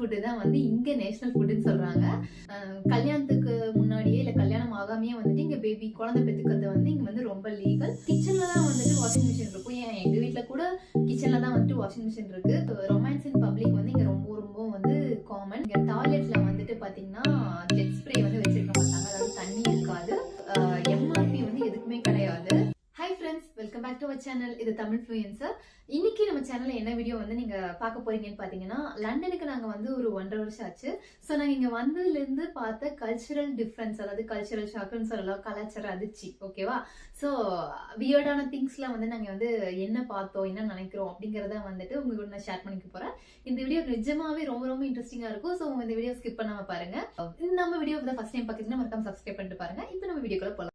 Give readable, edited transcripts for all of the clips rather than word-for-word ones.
Food தான் வந்து இங்க நேஷனல் ஃபுட்டுன்னு சொல்றாங்க. கல்யாணத்துக்கு முன்னாடியே இல்ல கல்யாணம் ஆகாமையே வந்துட்டு இங்க பேபி குழந்தை பெத்துக்கிறது வந்து இங்க வந்து ரொம்ப லீகல். கிச்சன்ல தான் வந்துட்டு வாஷிங் மிஷின் இருக்கும். ஏன் எங்க வீட்ல கூட கிச்சன்ல தான் வந்துட்டு வாஷிங் மிஷின் இருக்கு. ரொமான்ஸ் இன் பப்ளிக் வந்து இங்க ரொம்ப ரொம்ப வந்து காமன். இங்க டாய்லெட்ல வந்துட்டு பாத்தீங்கன்னா ஜெட் ஸ்ப்ரே வந்து வச்சிருக்க மாட்டாங்க, அதாவது தண்ணி இருக்காது. எம்ஆர்பி வந்து எதுக்குமே கிடையாது. Hi friends, welcome back to our channel. இது தமிழ் ஃப்ளூயன்சர். இன்னைக்கு நம்ம சேனல்ல என்ன வீடியோ வந்து நீங்க பார்க்க போறீங்கன்னு பாத்தீங்கன்னா, லண்டனுக்கு நாங்க வந்து ஒரு 1.5 வருஷம் ஆச்சு. ஸோ நாங்க இங்க வந்ததுல இருந்து பார்த்த கல்ச்சரல் டிஃபரன்ஸ், அதாவது கல்ச்சரல் ஷாக்குன்னு சொல்லலாம், கலாச்சார அதிர்ச்சி. ஓகேவா? ஸோ வியர்டான திங்ஸ்லாம் வந்து நாங்க வந்து என்ன பார்த்தோம், என்ன நினைக்கிறோம் அப்படிங்கறத வந்துட்டு உங்க கூட நான் ஷேர் பண்ணிக்க போறேன். இந்த வீடியோ நிஜமாவே ரொம்ப ரொம்ப இன்ட்ரெஸ்டிங்கா இருக்கும். ஸோ இந்த வீடியோ ஸ்கிப் பண்ணாம பாருங்க. நம்ம வீடியோ ஃபர்ஸ்ட் டைம் பாத்தீங்கன்னா மறக்காம சப்ஸ்கிரைப் பண்ணிட்டு பாருங்க. இப்போ நம்ம வீடியோக்குள்ள போலாம்.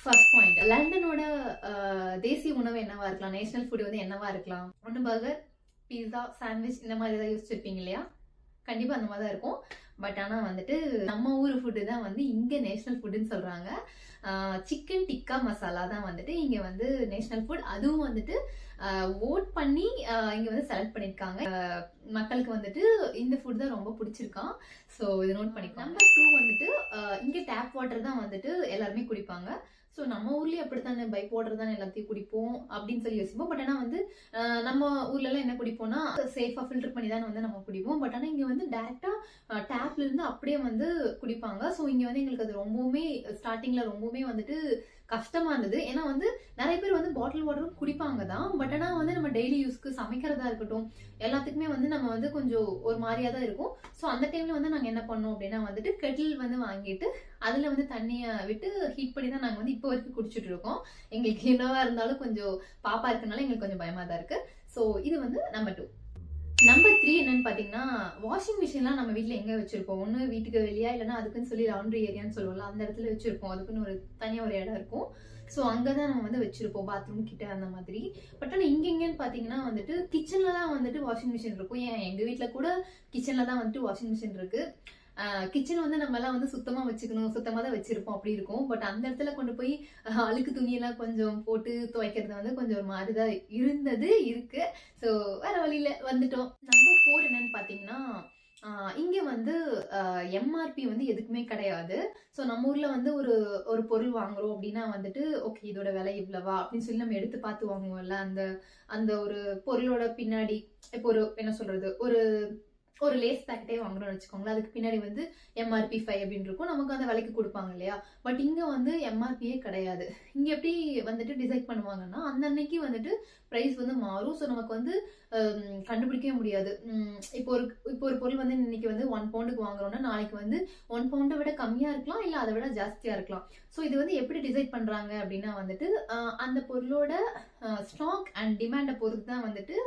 ஃபர்ஸ்ட் பாயிண்ட், லண்டனோட தேசிய உணவு என்னவா இருக்கலாம், நேஷனல் ஃபுட் வந்து என்னவா இருக்கலாம்? ஒன்று பர்கர், பீஸா, சாண்ட்விச் இந்த மாதிரி ஏதாவது யோசிச்சிருப்பீங்க இல்லையா? கண்டிப்பா அந்த மாதிரி தான் இருக்கும். பட் ஆனா வந்துட்டு நம்ம ஊர் ஃபுட்டு தான் வந்து இங்க நேஷனல் ஃபுட்டுன்னு சொல்றாங்க. சிக்கன் டிக்கா மசாலா தான் வந்துட்டு இங்க வந்து நேஷனல் ஃபுட். அதுவும் வந்துட்டு ஓட் பண்ணி இங்க வந்து செலக்ட் பண்ணிருக்காங்க. மக்களுக்கு வந்துட்டு இந்த ஃபுட் தான் ரொம்ப பிடிச்சிருக்கான். ஸோ இது நோட் பண்ணிக்கோங்க. நம்பர் 2 வந்துட்டு இங்க டேப் வாட்டர் தான் வந்துட்டு எல்லாருமே குடிப்பாங்க. ஸோ நம்ம ஊர்லயே அப்படித்தானே, பைப் வாட்டர் தானே எல்லாத்தையும் குடிப்போம் அப்படின்னு சொல்லி யோசிப்போம். பட் ஆனால் வந்து நம்ம ஊர்ல எல்லாம் என்ன குடிப்போம்னா சேஃபா ஃபில்டர் பண்ணி தானே வந்து நம்ம குடிப்போம். பட் ஆனால் இங்க வந்து டைரக்டா டேப்ல இருந்து அப்படியே வந்து குடிப்பாங்க. ஸோ இங்க வந்து எங்களுக்கு அது ரொம்பவுமே ஸ்டார்டிங்ல ரொம்பவுமே வந்துட்டு கஷ்டமா இருந்தது. ஏன்னா வந்து நிறைய பேர் வந்து பாட்டில் வாட்டரும் குடிப்பாங்க தான். பட் ஆனால் வந்து நம்ம டெய்லி யூஸ்க்கு சமைக்கிறதா இருக்கட்டும், எல்லாத்துக்குமே வந்து நம்ம வந்து கொஞ்சம் ஒரு மாதிரியா தான் இருக்கும். ஸோ அந்த டைம்ல வந்து நாங்கள் என்ன பண்ணோம் அப்படின்னா வந்துட்டு கெட்டில் வந்து வாங்கிட்டு அதுல வந்து தண்ணியை விட்டு ஹீட் பண்ணி தான் நாங்கள் வந்து இப்போ வரைக்கும் குடிச்சிட்டு இருக்கோம். எங்களுக்கு என்னவா இருந்தாலும் கொஞ்சம் பாப்பா இருக்கனால எங்களுக்கு கொஞ்சம் பயமா தான் இருக்கு. ஸோ இது வந்து நம்பர் 2. நம்பர் 3 என்னன்னு பாத்தீங்கன்னா, வாஷிங் மிஷின்லாம் நம்ம வீட்ல எங்க வச்சிருப்போம்? ஒண்ணு வீட்டுக்கு வெளியா, இல்லைன்னா அதுக்குன்னு சொல்லி லவுண்டரி ஏரியான்னு சொல்லுவோம்ல, அந்த இடத்துல வச்சிருப்போம். அதுக்குன்னு ஒரு தனியா ஒரு இடம் இருக்கும். ஸோ அங்கதான் நம்ம வந்து வச்சிருப்போம், பாத்ரூம் கிட்ட அந்த மாதிரி. பட் ஆனா இங்கன்னு பாத்தீங்கன்னா வந்துட்டு கிச்சன்ல தான் வந்துட்டு வாஷிங் மிஷின் இருக்கும். ஏன் எங்க வீட்ல கூட கிச்சன்ல தான் வந்துட்டு வாஷிங் மிஷின் இருக்கு. கிச்சன் வந்து நம்ம எல்லாம் வந்து சுத்தமா வச்சுக்கணும், சுத்தமா தான் வச்சிருப்போம் அப்படி இருக்கும். பட் அந்த இடத்துல கொண்டு போய் அழுக்கு துணியெல்லாம் கொஞ்சம் போட்டு துவைக்கிறது வந்து கொஞ்சம் ஒரு மாதிரிதான் இருக்கு. ஸோ வேற வழியில வந்துட்டோம். நம்பர் 4 என்னன்னு பாத்தீங்கன்னா, இங்க வந்து எம்ஆர்பி வந்து எதுக்குமே கிடையாது. ஸோ நம்ம ஊர்ல வந்து ஒரு ஒரு பொருள் வாங்குறோம் அப்படின்னா வந்துட்டு ஓகே இதோட விலை இவ்வளவா அப்படின்னு சொல்லி நம்ம எடுத்து பார்த்து வாங்குவோம்ல. அந்த அந்த ஒரு பொருளோட பின்னாடி இப்போ ஒரு என்ன சொல்றது, ஒரு லேஸ் பேக்கெட்டே வாங்குறோம்னு வச்சுக்கோங்களேன், அதுக்கு பின்னாடி வந்து எம்ஆர்பி 5 அப்படின்னு இருக்கும். நமக்கு அந்த விலைக்கு கொடுப்பாங்க இல்லையா? பட் இங்க வந்து எம்ஆர்பியே கிடையாது. இங்க எப்படி வந்துட்டு டிசைட் பண்ணுவாங்கன்னா, அந்த அன்னைக்கு வந்துட்டு பிரைஸ் வந்து மாறும். ஸோ நமக்கு வந்து கண்டுபிடிக்கவே முடியாது. இப்போ ஒரு பொருள் வந்து இன்னைக்கு வந்து 1 பவுண்டுக்கு வாங்குறோம்னா நாளைக்கு வந்து 1 பவுண்டை விட கம்மியா இருக்கலாம், இல்ல அதை விட ஜாஸ்தியா இருக்கலாம். ஸோ இது வந்து எப்படி டிசைட் பண்றாங்க அப்படின்னா வந்துட்டு அந்த பொருளோட ஸ்டாக் அண்ட் டிமாண்டை பொறுத்து தான் வந்துட்டு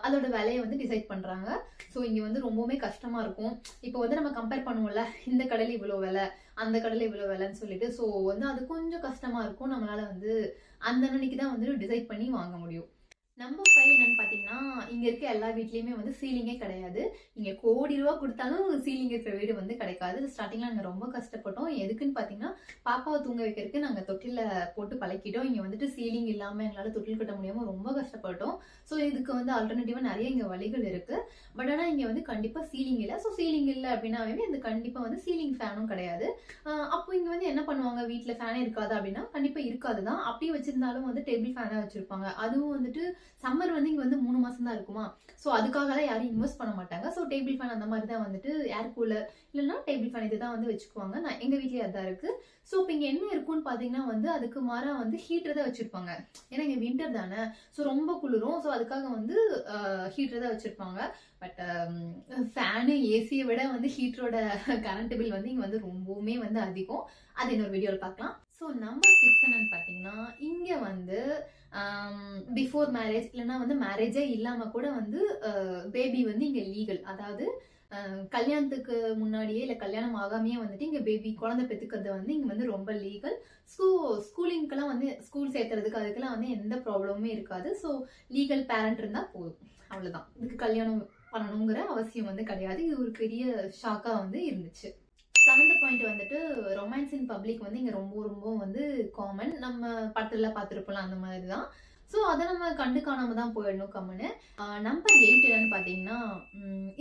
அதோட விலையை வந்து டிசைட் பண்றாங்க. ஸோ இங்க வந்து ரொம்பவுமே கஷ்டமா இருக்கும். இப்போ வந்து நம்ம கம்பேர் பண்ணுவோம்ல, இந்த கடையில இவ்வளவு விலை, அந்த கடையில இவ்வளவு விலைன்னு சொல்லிட்டு. ஸோ வந்து அது கொஞ்சம் கஷ்டமா இருக்கும். நம்மளால வந்து அந்த அன்னைக்கு தான் வந்து டிசைட் பண்ணி வாங்க முடியும். நம்பர் 5 என்னன்னு பாத்தீங்கன்னா, இங்க இருக்க எல்லா வீட்லயுமே வந்து சீலிங்கே கிடையாது. நீங்க கோடி ரூபா கொடுத்தாலும் சீலிங் இருக்கிற வீடு வந்து கிடைக்காது. ஸ்டார்டிங்ல நாங்க ரொம்ப கஷ்டப்பட்டோம். எதுக்குன்னு பாத்தீங்கன்னா, பாப்பாவை தூங்க வைக்கிறதுக்கு நாங்க தொட்டில போட்டு பழக்கிட்டோம். இங்க வந்துட்டு சீலிங் இல்லாம எங்களால தொட்டில் கட்ட முடியாம ரொம்ப கஷ்டப்பட்டோம். ஸோ இதுக்கு வந்து ஆல்டர்னேட்டிவா நிறைய இங்க வழிகள் இருக்கு. பட் ஆனா இங்க வந்து கண்டிப்பா சீலிங் இல்லை. ஸோ சீலிங் இல்லை அப்படின்னாவே இந்த கண்டிப்பா வந்து சீலிங் ஃபேனும் கிடையாது. அப்போ இங்க வந்து என்ன பண்ணுவாங்க, வீட்டுல ஃபேனே இருக்காது அப்படின்னா கண்டிப்பா இருக்காதுதான். அப்படியே வச்சிருந்தாலும் வந்து டேபிள் ஃபேன் தான் வச்சிருப்பாங்க. அதுவும் வந்துட்டு சம்மர் வந்து இங்க வந்து 3 மாசம் தான் இருக்குமா. ஸோ அதுக்காகலாம் யாரும் இன்வெஸ்ட் பண்ண மாட்டாங்க. ஸோ டேபிள் ஃபேன் அந்த மாதிரி தான் வந்துட்டு ஏர் கூலர் இல்லைன்னா டேபிள் ஃபேன் இதுதான் வந்து வச்சுக்குவாங்க. நான் எங்க வீட்லயே அதான் இருக்கு. ஸோ இப்போ இங்க என்ன இருக்குன்னு பாத்தீங்கன்னா வந்து அதுக்கு மாறா வந்து ஹீட்டர் தான் வச்சிருப்பாங்க. ஏன்னா இங்க வின்டர் தானே, ஸோ ரொம்ப குளிரும். ஸோ அதுக்காக வந்து ஹீட்டர் தான் வச்சிருப்பாங்க. பட் ஃபேனு ஏசியை விட வந்து ஹீட்டரோட கரண்ட் பில் வந்து இங்க வந்து ரொம்பவுமே வந்து அதிகம். அது இன்னொரு வீடியோவில் பார்க்கலாம். ஸோ நம்பர் 6 என்னன்னு பார்த்தீங்கன்னா, இங்க வந்து பிஃபோர் மேரேஜ் இல்லைன்னா வந்து மேரேஜே இல்லாம கூட வந்து பேபி வந்து இங்க லீகல். அதாவது கல்யாணத்துக்கு முன்னாடியே இல்ல கல்யாணம் ஆகாமையே வந்துட்டு இங்க பேபி குழந்தை பெத்துக்கிறது வந்து இங்க வந்து ரொம்ப லீகல். ஸ்கூலிங்கெல்லாம் வந்து ஸ்கூல் சேர்த்துறதுக்கு அதுக்கெல்லாம் வந்து எந்த ப்ராப்ளமுமே இருக்காது. ஸோ லீகல் பேரண்ட் இருந்தா போதும், அவ்வளவுதான். இதுக்கு கல்யாணம் பண்ணணுங்கிற அவசியம் வந்து கிடையாது. இது ஒரு பெரிய ஷாக்கா வந்து இருந்துச்சு. 7th பாயிண்ட் வந்துட்டு ரொமான்ஸ் இன் பப்ளிக் வந்து இங்க ரொம்ப ரொம்ப வந்து காமன். நம்ம படத்துல பார்த்துருப்போம்ல அந்த மாதிரி தான். ஸோ அதை நம்ம கண்டு காணாம தான் போயிடணும் கம்முன்னு. நம்பர் 8 என்னன்னு பார்த்தீங்கன்னா,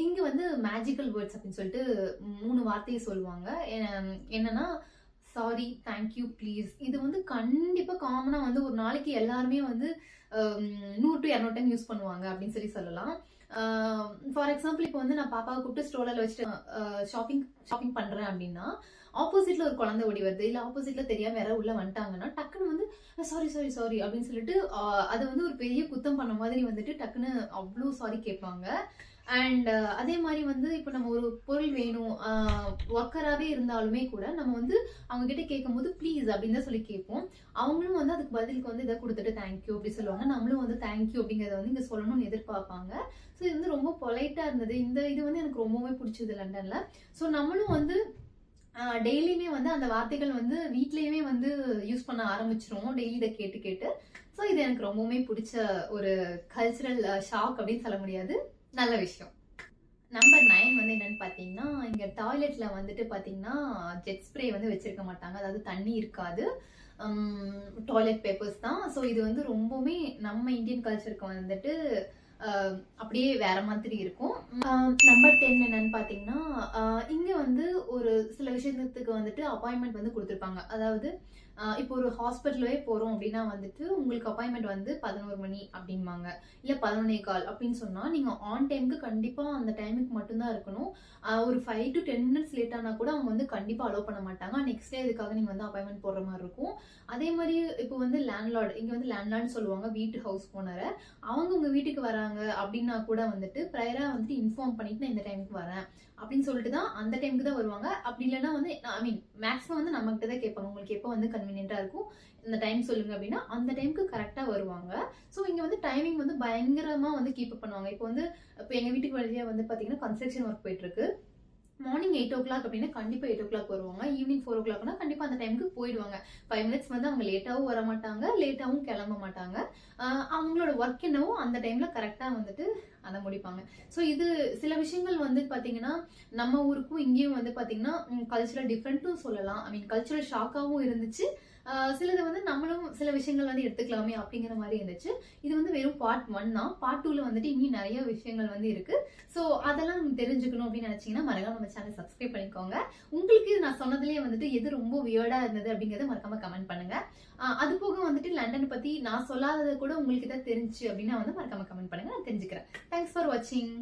இங்க வந்து மேஜிக்கல் வேர்ட்ஸ் அப்படின்னு சொல்லிட்டு 3 வார்த்தையை சொல்லுவாங்க. என்னன்னா சாரி, தேங்க்யூ, ப்ளீஸ். இது வந்து கண்டிப்பா காமனா வந்து ஒரு நாளைக்கு எல்லாருமே வந்து 100 to 200 டைம் யூஸ் பண்ணுவாங்க அப்படின்னு சொல்லலாம். ஃபார் எக்ஸாம்பிள் இப்போ வந்து நான் பாப்பாவை கூப்பிட்டு ஸ்ட்ரோலர்ல வச்சுட்டு ஷாப்பிங் பண்றேன் அப்படின்னா, ஆப்போசிட்ல ஒரு குழந்தை ஓடி வருது, இல்ல ஆப்போசிட்ல தெரியாம யாராவது உள்ள வந்துட்டாங்கன்னா டக்குன்னு வந்து சாரி சாரி சாரி அப்படின்னு சொல்லிட்டு அதை வந்து ஒரு பெரிய குத்தம் பண்ண மாதிரி வந்துட்டு டக்குன்னு அவ்வளோ சாரி கேட்பாங்க. அண்ட் அதே மாதிரி வந்து இப்போ நம்ம ஒரு பொருள் வேணும், ஒர்க்கராகவே இருந்தாலுமே கூட நம்ம வந்து அவங்க கிட்ட கேட்கும் போது ப்ளீஸ் அப்படின்னு தான் சொல்லி கேட்போம். அவங்களும் வந்து அதுக்கு பதிலுக்கு வந்து இதை கொடுத்துட்டு தேங்க்யூ அப்படி சொல்லுவாங்க. நம்மளும் வந்து தேங்க்யூ அப்படிங்கிறத வந்து இங்கே சொல்லணும்னு எதிர்பார்ப்பாங்க. ஸோ இது வந்து ரொம்ப பொலைட்டா இருந்தது. இது வந்து எனக்கு ரொம்பவே பிடிச்சது லண்டன்ல. ஸோ நம்மளும் வந்து டெய்லியுமே வந்து அந்த வார்த்தைகள் வந்து வீட்லயுமே வந்து யூஸ் பண்ண ஆரம்பிச்சிருவோம், டெய்லி இதை கேட்டு கேட்டு. ஸோ இது எனக்கு ரொம்பவுமே பிடிச்ச ஒரு கல்ச்சரல் ஷாக் அப்படின்னு சொல்ல முடியாது, நல்ல விஷயம். நம்பர் 9 வந்து என்னன்னு பார்த்தீங்கன்னா, இங்க டாய்லெட்ல வந்துட்டு பார்த்தீங்கன்னா ஜெட் ஸ்ப்ரே வந்து வச்சிருக்க மாட்டாங்க. அதாவது தண்ணி இருக்காது, டாய்லெட் பேப்பர்ஸ் தான். ஸோ இது வந்து ரொம்பவுமே நம்ம இந்தியன் கல்ச்சருக்கு வந்துட்டு அப்படியே வேற மாதிரி இருக்கும். நம்பர் 10 என்னன்னு பார்த்தீங்கன்னா, இங்க வந்து ஒரு சில விஷயத்துக்கு வந்துட்டு அப்பாயின்மெண்ட் வந்து கொடுத்துருப்பாங்க. அதாவது இப்போ ஒரு ஹாஸ்பிட்டலே போறோம் அப்படின்னா வந்துட்டு உங்களுக்கு அப்பாயின்மெண்ட் வந்து 11 மணி அப்படிம்பாங்க, இல்ல 11:15 அப்படின்னு சொன்னா நீங்க ஆன் டைமுக்கு கண்டிப்பா அந்த டைமுக்கு மட்டும்தான் இருக்கணும். ஒரு 5 to 10 மினிட்ஸ் லேட் ஆனா கூட அவங்க வந்து கண்டிப்பா அலோவ் பண்ண மாட்டாங்க. நெக்ஸ்ட் டே இதுக்காக நீங்க வந்து அப்பாயின்மெண்ட் போடுற மாதிரி இருக்கும். அதே மாதிரி இப்போ வந்து லேண்ட்லார்ட், இங்க வந்து லேண்ட்லார்ட்னு சொல்லுவாங்க வீட்டு ஹவுஸ் ஓனரை. அவங்க உங்க வீட்டுக்கு வராங்க அப்படின்னா கூட வந்துட்டு ப்ரையரா வந்துட்டு இன்ஃபார்ம் பண்ணிட்டு நான் இந்த டைமுக்கு வரேன் அப்படின்னு சொல்லிட்டு தான் அந்த டைமுக்கு தான் வருவாங்க. அப்படி இல்லைன்னா வந்து ஐ மீன் மேக்ஸிமம் வந்து நம்ம கிட்ட தான் கேட்பாங்க, உங்களுக்கு எப்போ வந்து கன்வீனியன்ட்டா இருக்கும் இந்த டைம் சொல்லுங்க அப்படின்னா அந்த டைமுக்கு கரெக்டா வருவாங்க. ஸோ இங்க வந்து டைமிங் வந்து பயங்கரமா வந்து கீப் அப் பண்ணுவாங்க. இப்போ எங்க வீட்டுக்கு வழியா வந்து பாத்தீங்கன்னா கன்ஸ்ட்ரக்ஷன் ஒர்க் போயிட்டு இருக்கு. மார்னிங் 8 o'clock அப்படின்னா கண்டிப்பா 8 o'clock வருவாங்க. ஈவினிங் 4 o'clockனா கண்டிப்பா அந்த டைமுக்கு போயிடுவாங்க. 5 மினிட்ஸ் வந்து அவங்க லேட்டாவும் வர மாட்டாங்க, லேட்டாவும் கிளம்ப மாட்டாங்க. அவங்களோட ஒர்க் என்னவோ அந்த டைம்ல கரெக்டா வந்துட்டு அதை முடிப்பாங்க. ஸோ இது சில விஷயங்கள் வந்து பாத்தீங்கன்னா நம்ம ஊருக்கும் இங்கேயும் வந்து பாத்தீங்கன்னா கல்ச்சரல் டிஃப்ரெண்ட்டும் சொல்லலாம். ஐ மீன் கல்ச்சரல் ஷாக்காவும் இருந்துச்சு. சிலது வந்து நம்மளும் சில விஷயங்கள் வந்து எடுத்துக்கலாமே அப்படிங்கிற மாதிரி இருந்துச்சு. இது வந்து வெறும் பார்ட் 1 தான். பார்ட் 2ல வந்துட்டு இன்னும் நிறைய விஷயங்கள் வந்து இருக்கு. ஸோ அதெல்லாம் நம்ம தெரிஞ்சுக்கணும் அப்படின்னு நினைச்சீங்கன்னா மறக்காம நம்ம சேனல் சப்ஸ்கிரைப் பண்ணிக்கோங்க. உங்களுக்கு நான் சொன்னதுலேயே வந்துட்டு எது ரொம்ப வியர்டா இருந்தது அப்படிங்கறத மறக்காம கமெண்ட் பண்ணுங்க. அது போக வந்துட்டு லண்டன் பத்தி நான் சொல்லாதது கூட உங்களுக்கு ஏதாவது தெரிஞ்சு அப்படின்னா வந்து மறக்காம கமெண்ட் பண்ணுங்க, நான் தெரிஞ்சுக்கிறேன். தேங்க்ஸ் ஃபார் வாட்சிங்.